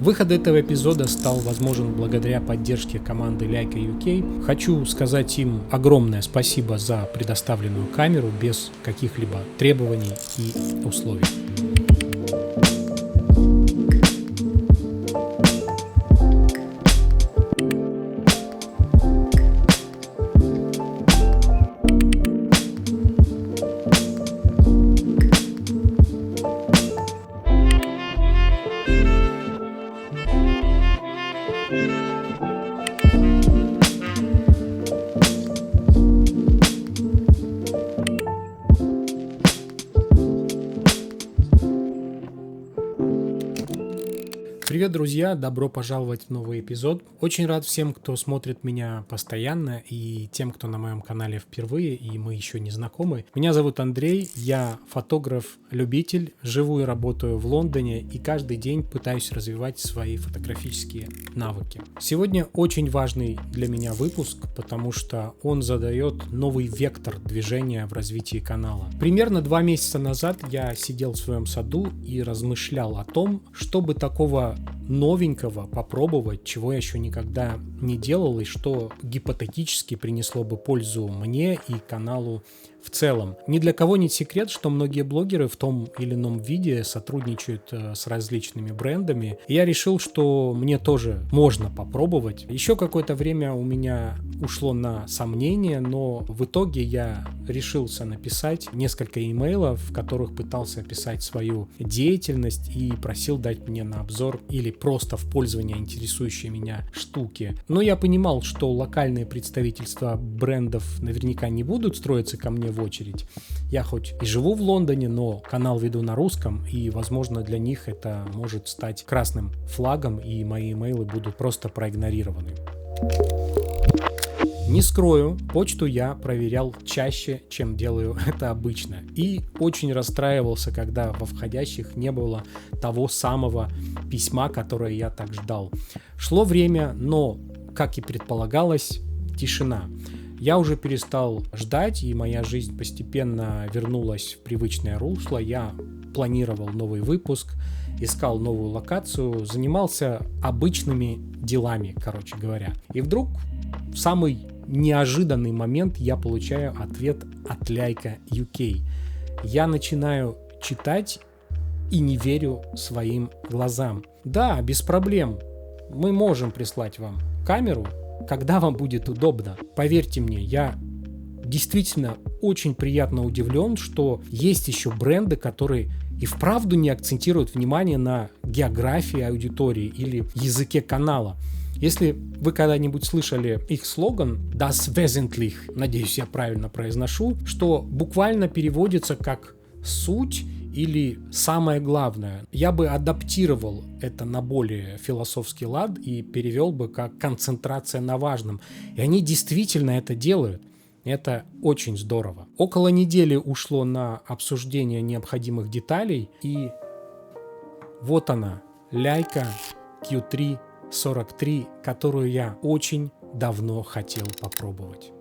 Выход этого эпизода стал возможен благодаря поддержке команды Leica UK. Хочу сказать им огромное спасибо за предоставленную камеру без каких-либо требований и условий. Привет, друзья! Добро пожаловать в новый эпизод. Очень рад всем, кто смотрит меня постоянно, и тем, кто на моем канале впервые, и мы еще не знакомы. Меня зовут Андрей, я фотограф-любитель, живу и работаю в Лондоне, и каждый день пытаюсь развивать свои фотографические навыки. Сегодня очень важный для меня выпуск, потому что он задает новый вектор движения в развитии канала. Примерно 2 месяца назад я сидел в своем саду и размышлял о том, чтобы такого новенького попробовать, чего я еще никогда не делал, и что гипотетически принесло бы пользу мне и каналу в целом. Ни для кого не секрет, что многие блогеры в том или ином виде сотрудничают с различными брендами. И я решил, что мне тоже можно попробовать. Еще какое-то время у меня ушло на сомнения, но в итоге я решился написать несколько имейлов, в которых пытался описать свою деятельность и просил дать мне на обзор или просто в пользование интересующие меня штуки. Но я понимал, что локальные представительства брендов наверняка не будут строиться ко мне в очередь. Я хоть и живу в Лондоне, но канал веду на русском, и, возможно, для них это может стать красным флагом, и мои имейлы будут просто проигнорированы. Не скрою, почту я проверял чаще, чем делаю это обычно. И очень расстраивался, когда во входящих не было того самого письма, которое я так ждал. Шло время, но, как и предполагалось, тишина. Я уже перестал ждать, и моя жизнь постепенно вернулась в привычное русло. Я планировал новый выпуск, искал новую локацию, занимался обычными делами, короче говоря. И вдруг в самый неожиданный момент я получаю ответ от Leica UK. Я начинаю читать и не верю своим глазам. Да, без проблем. Мы можем прислать вам камеру, когда вам будет удобно. Поверьте мне, я действительно очень приятно удивлен, что есть еще бренды, которые и вправду не акцентируют внимание на географии аудитории или языке канала. Если вы когда-нибудь слышали их слоган «Das Wesentliche», надеюсь, я правильно произношу, что буквально переводится как «суть» или «самое главное». Я бы адаптировал это на более философский лад и перевел бы как «концентрация на важном». И они действительно это делают. Это очень здорово. Около недели ушло на обсуждение необходимых деталей, и вот она, Leica Q3 43, которую я очень давно хотел попробовать.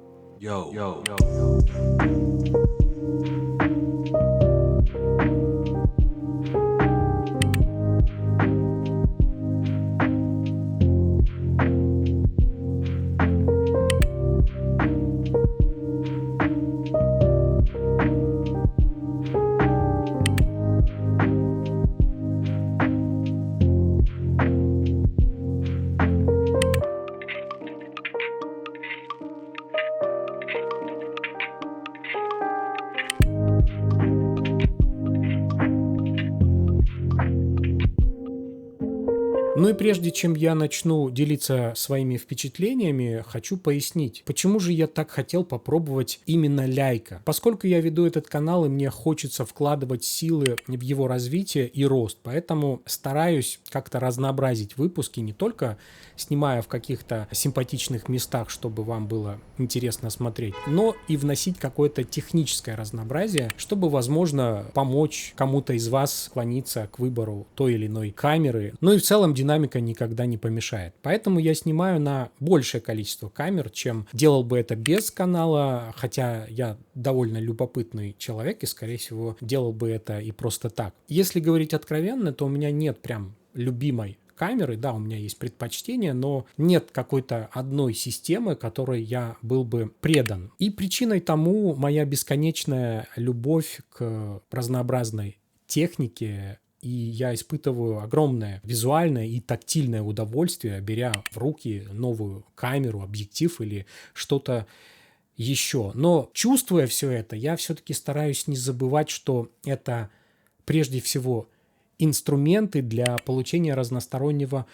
Ну и прежде чем я начну делиться своими впечатлениями, хочу пояснить, почему же я так хотел попробовать именно Leica. Поскольку я веду этот канал, и мне хочется вкладывать силы в его развитие и рост, поэтому стараюсь как-то разнообразить выпуски, не только снимая в каких-то симпатичных местах, чтобы вам было интересно смотреть, но и вносить какое-то техническое разнообразие, чтобы, возможно, помочь кому-то из вас склониться к выбору той или иной камеры. Ну и в целом динамика никогда не помешает. Поэтому я снимаю на большее количество камер, чем делал бы это без канала, хотя я довольно любопытный человек и, скорее всего, делал бы это и просто так. Если говорить откровенно, то у меня нет прям любимой камеры. Да, у меня есть предпочтения, но нет какой-то одной системы, которой я был бы предан. И причиной тому моя бесконечная любовь к разнообразной технике, и я испытываю огромное визуальное и тактильное удовольствие, беря в руки новую камеру, объектив или что-то еще. Но чувствуя все это, я все-таки стараюсь не забывать, что это прежде всего инструменты для получения разностороннего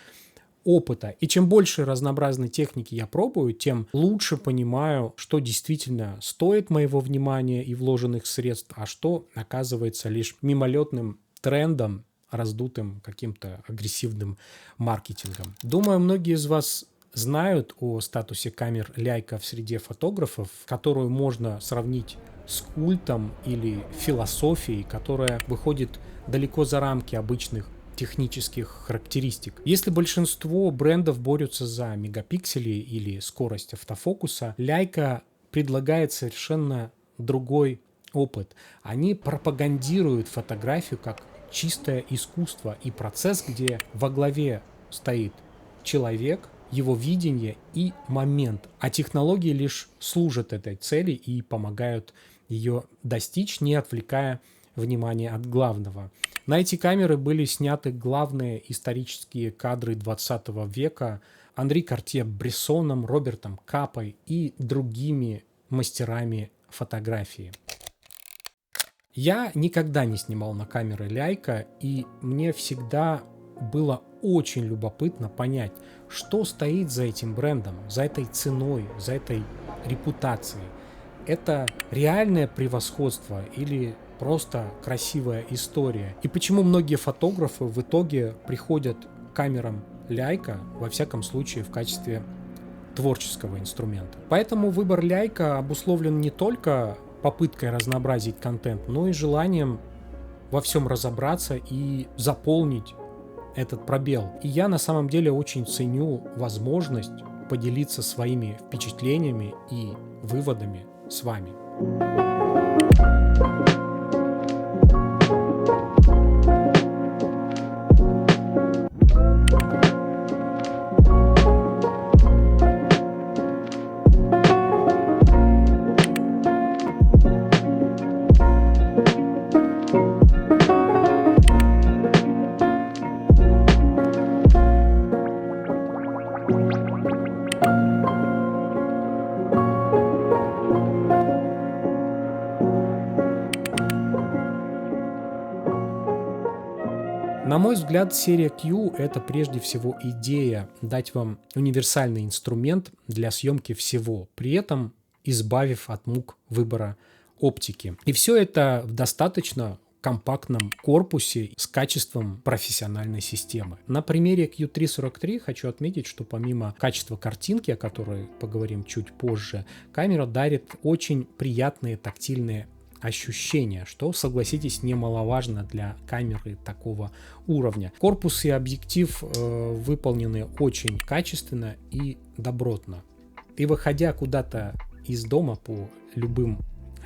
опыта. И чем больше разнообразной техники я пробую, тем лучше понимаю, что действительно стоит моего внимания и вложенных средств, а что оказывается лишь мимолетным трендом, раздутым каким-то агрессивным маркетингом. Думаю, многие из вас знают о статусе камер Leica в среде фотографов, которую можно сравнить с культом или философией, которая выходит далеко за рамки обычных технических характеристик. Если большинство брендов борются за мегапиксели или скорость автофокуса, Leica предлагает совершенно другой опыт. Они пропагандируют фотографию как чистое искусство и процесс, где во главе стоит человек, его видение и момент, а технологии лишь служат этой цели и помогают ее достичь, не отвлекая внимание от главного. На эти камеры были сняты главные исторические кадры 20 века Анри Картье-Брессоном, Робертом Капой и другими мастерами фотографии. Я никогда не снимал на камеры Leica, и мне всегда было очень любопытно понять, что стоит за этим брендом, за этой ценой, за этой репутацией. Это реальное превосходство или просто красивая история? И почему многие фотографы в итоге приходят к камерам Leica, во всяком случае, в качестве творческого инструмента? Поэтому выбор Leica обусловлен не только попыткой разнообразить контент, но и желанием во всем разобраться и заполнить этот пробел. И я на самом деле очень ценю возможность поделиться своими впечатлениями и выводами с вами. На мой взгляд, серия Q — это прежде всего идея дать вам универсальный инструмент для съемки всего, при этом избавив от мук выбора оптики. И все это в достаточно компактном корпусе с качеством профессиональной системы. На примере Q343 хочу отметить, что помимо качества картинки, о которой поговорим чуть позже, камера дарит очень приятные тактильные ощущения, что, согласитесь, немаловажно для камеры такого уровня. Корпус и объектив выполнены очень качественно и добротно. И выходя куда-то из дома по любым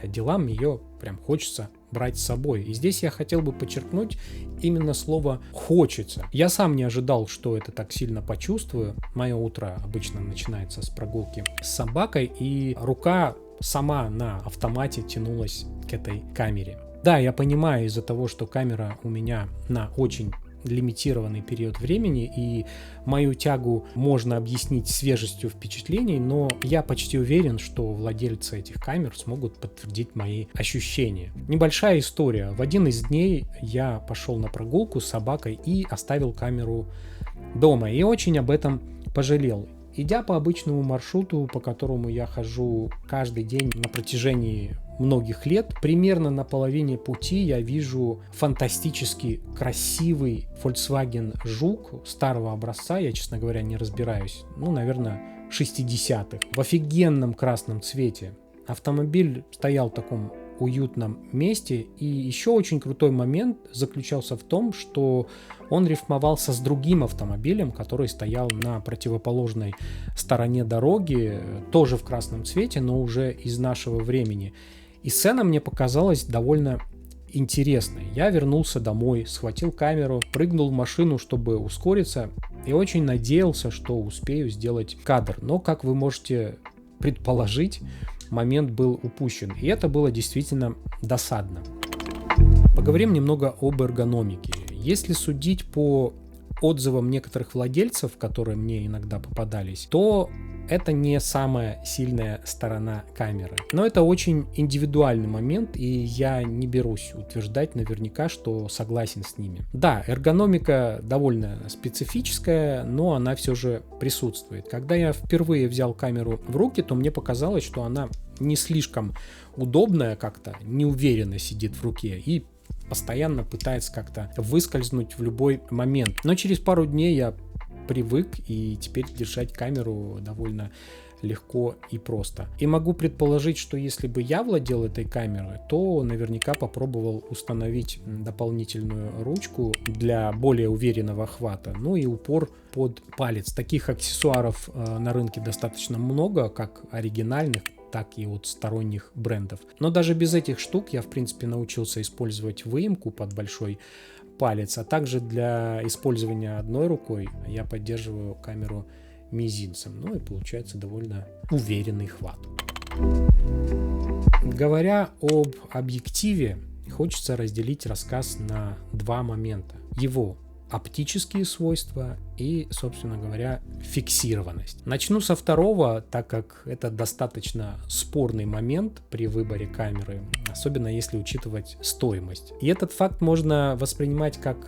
делам, ее прям хочется брать с собой. И здесь я хотел бы подчеркнуть именно слово «хочется». Я сам не ожидал, что это так сильно почувствую. Мое утро обычно начинается с прогулки с собакой, и рука сама на автомате тянулась к этой камере. Да, я понимаю, из-за того, что камера у меня на очень лимитированный период времени, и мою тягу можно объяснить свежестью впечатлений, но я почти уверен, что владельцы этих камер смогут подтвердить мои ощущения. Небольшая история. В один из дней я пошел на прогулку с собакой и оставил камеру дома, и очень об этом пожалел. Идя по обычному маршруту, по которому я хожу каждый день на протяжении многих лет, примерно на половине пути я вижу фантастически красивый Volkswagen Жук старого образца, я, честно говоря, не разбираюсь, наверное, 60-х, в офигенном красном цвете. Автомобиль стоял в таком уютном месте, и еще очень крутой момент заключался в том, что он рифмовался с другим автомобилем, который стоял на противоположной стороне дороги, тоже в красном цвете, но уже из нашего времени. И сцена мне показалась довольно интересной. Я вернулся домой, схватил камеру, прыгнул в машину, чтобы ускориться, и очень надеялся, что успею сделать кадр. Но, как вы можете предположить, момент был упущен, и это было действительно досадно. Поговорим немного об эргономике. Если судить по отзывам некоторых владельцев, которые мне иногда попадались, то это не самая сильная сторона камеры. Но это очень индивидуальный момент, и я не берусь утверждать наверняка, что согласен с ними. Да, эргономика довольно специфическая, но она все же присутствует. Когда я впервые взял камеру в руки, то мне показалось, что она не слишком удобная как-то, неуверенно сидит в руке и постоянно пытается как-то выскользнуть в любой момент. Но через пару дней я привык, и теперь держать камеру довольно легко и просто. И могу предположить, что если бы я владел этой камерой, то наверняка попробовал установить дополнительную ручку для более уверенного охвата, ну и упор под палец. Таких аксессуаров на рынке достаточно много, как оригинальных, так и от сторонних брендов. Но даже без этих штук я, в принципе, научился использовать выемку под большой палец, а также для использования одной рукой я поддерживаю камеру мизинцем. Ну и получается довольно уверенный хват. Говоря об объективе, хочется разделить рассказ на два момента. Его оптические свойства и, собственно говоря, фиксированность. Начну со второго, так как это достаточно спорный момент при выборе камеры, особенно если учитывать стоимость. И этот факт можно воспринимать как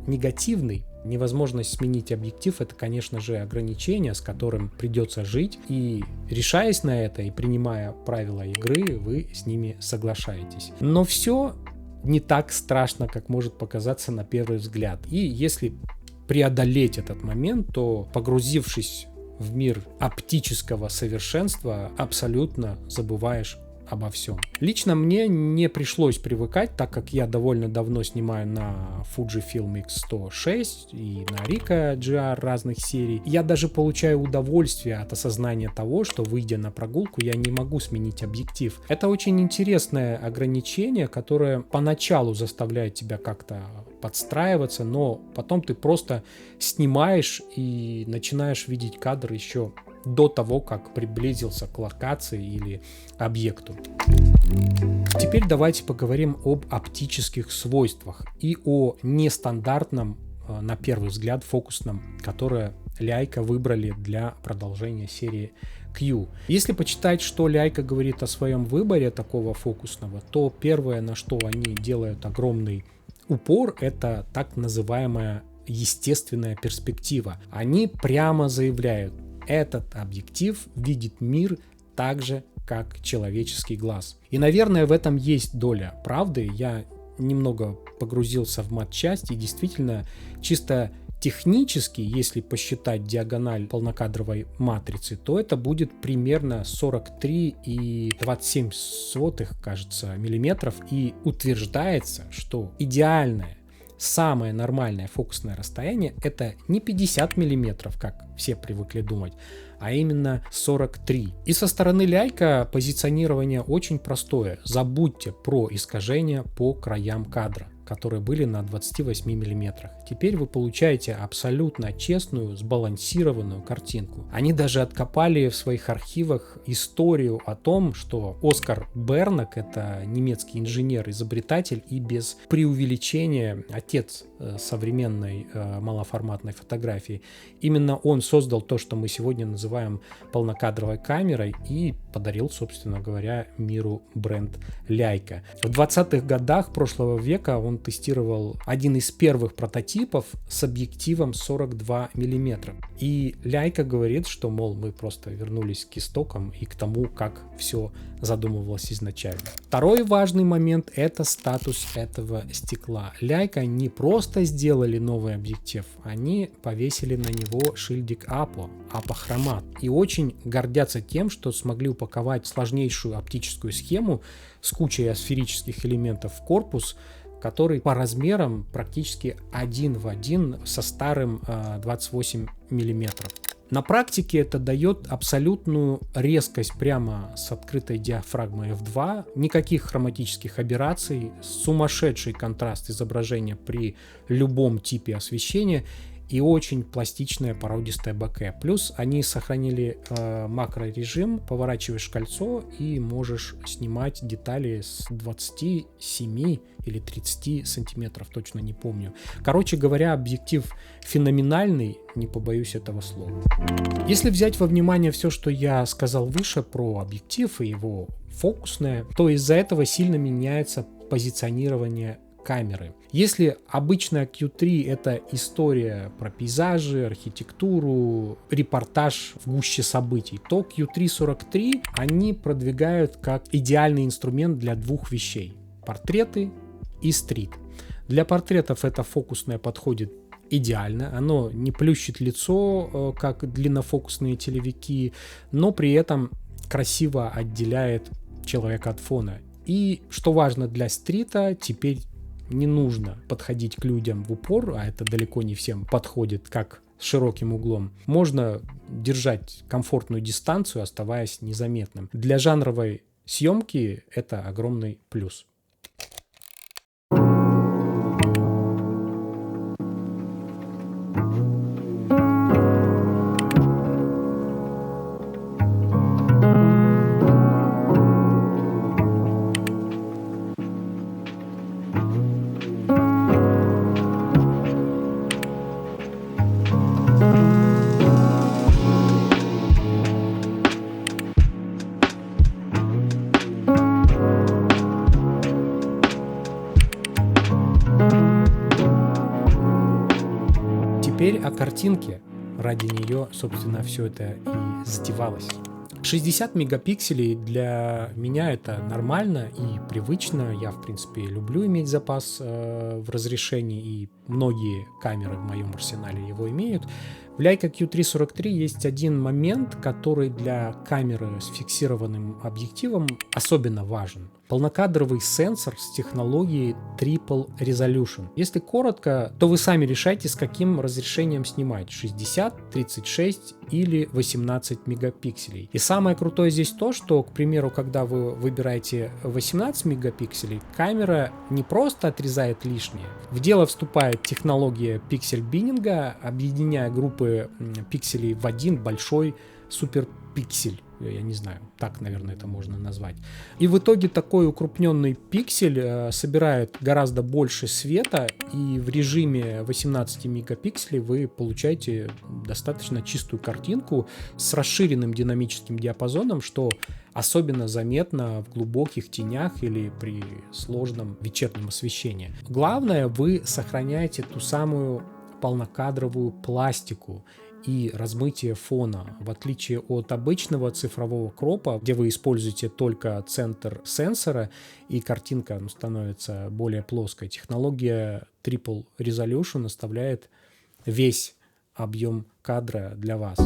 негативный. Невозможность сменить объектив — это, конечно же, ограничение, с которым придется жить, и решаясь на это и принимая правила игры, вы с ними соглашаетесь. Но все не так страшно, как может показаться на первый взгляд. И если преодолеть этот момент, то, погрузившись в мир оптического совершенства, абсолютно забываешь обо всем. Лично мне не пришлось привыкать, так как я довольно давно снимаю на Fujifilm X106 и на Ricoh GR разных серий. Я даже получаю удовольствие от осознания того, что, выйдя на прогулку, я не могу сменить объектив. Это очень интересное ограничение, которое поначалу заставляет тебя как-то подстраиваться, но потом ты просто снимаешь и начинаешь видеть кадр еще до того, как приблизился к локации или объекту. Теперь давайте поговорим об оптических свойствах и о нестандартном, на первый взгляд, фокусном, которое Leica выбрали для продолжения серии Q. Если почитать, что Leica говорит о своем выборе такого фокусного, то первое, на что они делают огромный упор, это так называемая естественная перспектива. Они прямо заявляют: этот объектив видит мир так же, как человеческий глаз. И, наверное, в этом есть доля правды. Я немного погрузился в матчасть, и действительно, чисто технически, если посчитать диагональ полнокадровой матрицы, то это будет примерно 43,27, кажется, миллиметров. И утверждается, что идеальное, самое нормальное фокусное расстояние — это не 50 миллиметров, как все привыкли думать, а именно 43. И со стороны Leica позиционирование очень простое. Забудьте про искажения по краям кадра, которые были на 28 миллиметрах. Теперь вы получаете абсолютно честную, сбалансированную картинку. Они даже откопали в своих архивах историю о том, что Оскар Бернак, это немецкий инженер-изобретатель и без преувеличения отец современной малоформатной фотографии, именно он создал то, что мы сегодня называем полнокадровой камерой, и подарил, собственно говоря, миру бренд Leica. В 20-х годах прошлого века он тестировал один из первых прототипов с объективом 42 мм. И Leica говорит, что, мол, мы просто вернулись к истокам и к тому, как все задумывалось изначально. Второй важный момент — это статус этого стекла. Leica не просто сделали новый объектив, они повесили на него шильдик APO хромат, и очень гордятся тем, что смогли упаковать сложнейшую оптическую схему с кучей асферических элементов в корпус, который по размерам практически один в один со старым 28 миллиметров. На практике это дает абсолютную резкость прямо с открытой диафрагмой f2, никаких хроматических аберраций, сумасшедший контраст изображения при любом типе освещения и очень пластичное породистое боке. Плюс они сохранили макрорежим, поворачиваешь кольцо и можешь снимать детали с 27 или 30 сантиметров, точно не помню. Короче говоря, объектив феноменальный, не побоюсь этого слова. Если взять во внимание все, что я сказал выше про объектив и его фокусное, то из-за этого сильно меняется позиционирование камеры. Если обычно Q3 это история про пейзажи, архитектуру, репортаж в гуще событий, то Q3-43 они продвигают как идеальный инструмент для двух вещей: портреты и стрит. Для портретов это фокусное подходит идеально, оно не плющит лицо, как длиннофокусные телевики, но при этом красиво отделяет человека от фона. И что важно для стрита, теперь не нужно подходить к людям в упор, а это далеко не всем подходит, как с широким углом. Можно держать комфортную дистанцию, оставаясь незаметным. Для жанровой съемки это огромный плюс. Теперь о картинке. Ради нее, собственно, все это и затевалось. 60 мегапикселей для меня это нормально и привычно. Я, в принципе, люблю иметь запас в разрешении, и многие камеры в моем арсенале его имеют. В Leica Q3-43 есть один момент, который для камеры с фиксированным объективом особенно важен. Полнокадровый сенсор с технологией Triple Resolution. Если коротко, то вы сами решайте, с каким разрешением снимать: 60, 36 или 18 мегапикселей. И самое крутое здесь то, что, к примеру, когда вы выбираете 18 мегапикселей, камера не просто отрезает лишнее. В дело вступает технология пиксель-биннинга, объединяя группы пикселей в один большой суперпиксель. Я не знаю, так, наверное, это можно назвать. И в итоге такой укрупненный пиксель собирает гораздо больше света, и в режиме 18 мегапикселей вы получаете достаточно чистую картинку с расширенным динамическим диапазоном, что особенно заметно в глубоких тенях или при сложном вечернем освещении. Главное, вы сохраняете ту самую полнокадровую пластику и размытие фона. В отличие от обычного цифрового кропа, где вы используете только центр сенсора и картинка становится более плоской, технология Triple Resolution оставляет весь объем кадра для вас.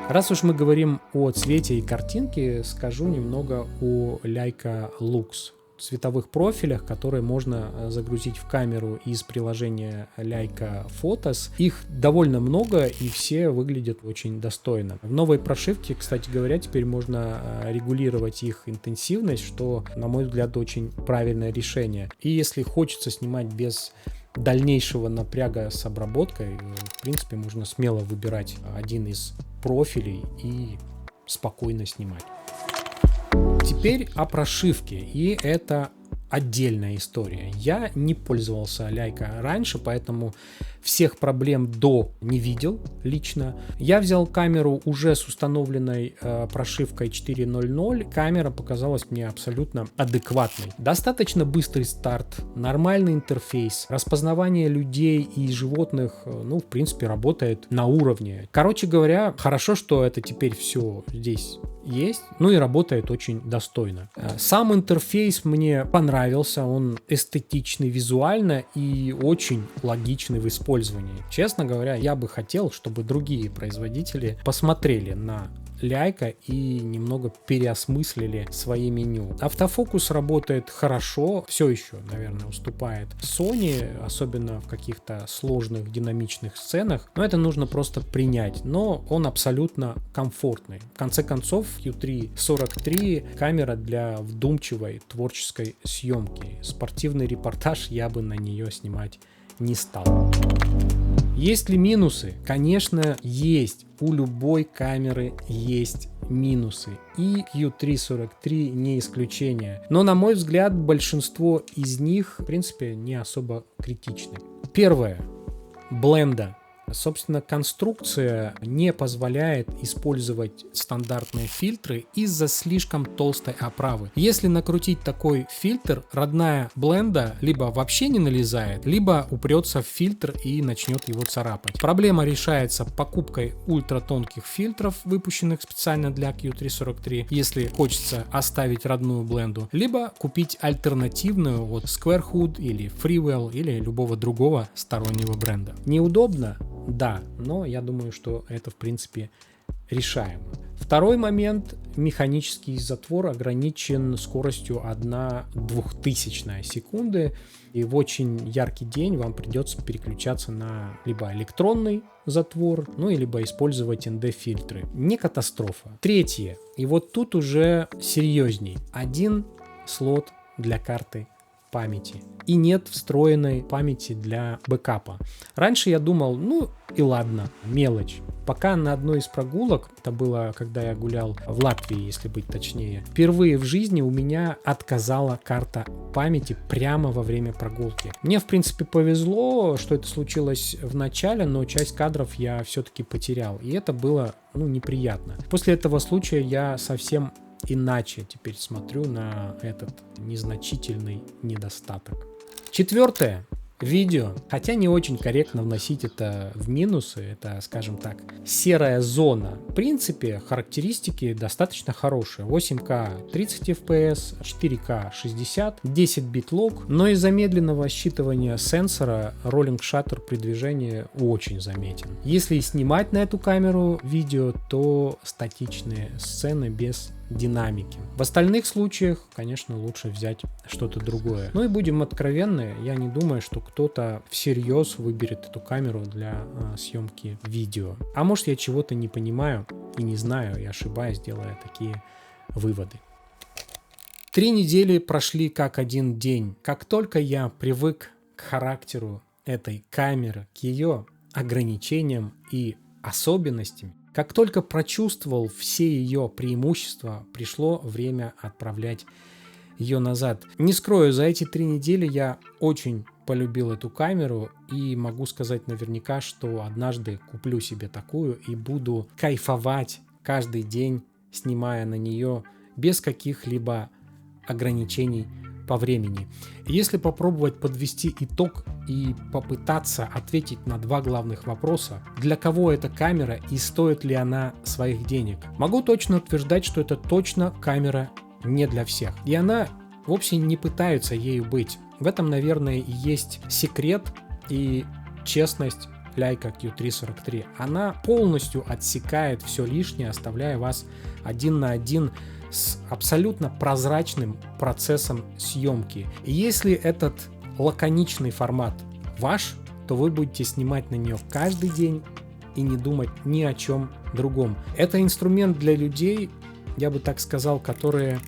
Раз уж мы говорим о цвете и картинке, скажу немного о Leica Lux цветовых профилях, которые можно загрузить в камеру из приложения Leica Photos. Их довольно много, и все выглядят очень достойно. В новой прошивке, кстати говоря, теперь можно регулировать их интенсивность, что, на мой взгляд, очень правильное решение. И если хочется снимать без дальнейшего напряга с обработкой, в принципе, можно смело выбирать один из профилей и спокойно снимать. Теперь о прошивке, и это отдельная история. Я не пользовался Leica раньше, поэтому всех проблем до не видел лично. Я взял камеру уже с установленной прошивкой 4.0.0. Камера показалась мне абсолютно адекватной. Достаточно быстрый старт, нормальный интерфейс, распознавание людей и животных, в принципе, работает на уровне. Короче говоря, хорошо, что это теперь все здесь есть, и работает очень достойно. Сам интерфейс мне понравился, он эстетичный визуально и очень логичный в использовании. Честно говоря, я бы хотел, чтобы другие производители посмотрели на Leica и немного переосмыслили свои меню. Автофокус работает хорошо, все еще, наверное, уступает Sony, особенно в каких-то сложных динамичных сценах, но это нужно просто принять, но он абсолютно комфортный. В конце концов, Q3-43 камера для вдумчивой творческой съемки. Спортивный репортаж я бы на нее снимать не стал. Есть ли минусы? Конечно, есть. У любой камеры есть минусы. И Q343 не исключение. Но, на мой взгляд, большинство из них, в принципе, не особо критичны. Первое. Бленда. Собственно, конструкция не позволяет использовать стандартные фильтры из-за слишком толстой оправы. Если накрутить такой фильтр, родная бленда либо вообще не налезает, либо упрется в фильтр и начнет его царапать. Проблема решается покупкой ультратонких фильтров, выпущенных специально для Q343, если хочется оставить родную бленду, либо купить альтернативную от Square Hood или Freewell или любого другого стороннего бренда. Неудобно? Да, но я думаю, что это в принципе решаемо. Второй момент. Механический затвор ограничен скоростью 1/2000 секунды. И в очень яркий день вам придется переключаться на либо электронный затвор, ну и либо использовать ND-фильтры. Не катастрофа. Третье. И вот тут уже серьезней. Один слот для карты памяти. И нет встроенной памяти для бэкапа. Раньше я думал, ну и ладно, мелочь. Пока на одной из прогулок, это было, когда я гулял в Латвии, если быть точнее, впервые в жизни у меня отказала карта памяти прямо во время прогулки. Мне, в принципе, повезло, что это случилось в начале, но часть кадров я все-таки потерял. И это было, неприятно. После этого случая я совсем иначе теперь смотрю на этот незначительный недостаток. Четвертое. Видео. Хотя не очень корректно вносить это в минусы, это, скажем так, серая зона. В принципе, характеристики достаточно хорошие. 8К 30 FPS, 4К 60, 10 бит лог, но из-за медленного считывания сенсора роллинг шаттер при движении очень заметен. Если снимать на эту камеру видео, то статичные сцены без динамики. В остальных случаях, конечно, лучше взять что-то другое. Ну и будем откровенны, я не думаю, что кто-то всерьез выберет эту камеру для съемки видео. А может, я чего-то не понимаю и не знаю, и ошибаюсь, делая такие выводы. 3 недели прошли как один день. Как только я привык к характеру этой камеры, к ее ограничениям и особенностям, как только прочувствовал все ее преимущества, пришло время отправлять ее назад. Не скрою, за эти 3 недели я очень полюбил эту камеру и могу сказать наверняка, что однажды куплю себе такую и буду кайфовать каждый день, снимая на нее без каких-либо ограничений по времени. Если попробовать подвести итог и попытаться ответить на 2 главных вопроса: для кого эта камера и стоит ли она своих денег, могу точно утверждать, что это точно камера не для всех. И она вовсе не пытается ею быть. В этом, наверное, и есть секрет и честность Leica Q343. Она полностью отсекает все лишнее, оставляя вас один на один с абсолютно прозрачным процессом съемки. И если этот лаконичный формат ваш, то вы будете снимать на нее каждый день и не думать ни о чем другом. Это инструмент для людей, я бы так сказал, которые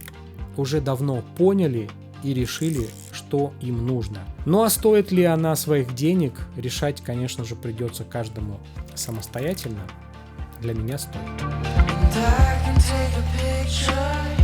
уже давно поняли и решили, что им нужно. Ну а стоит ли она своих денег, решать, конечно же, придется каждому самостоятельно. Для меня стоит. And I can take a picture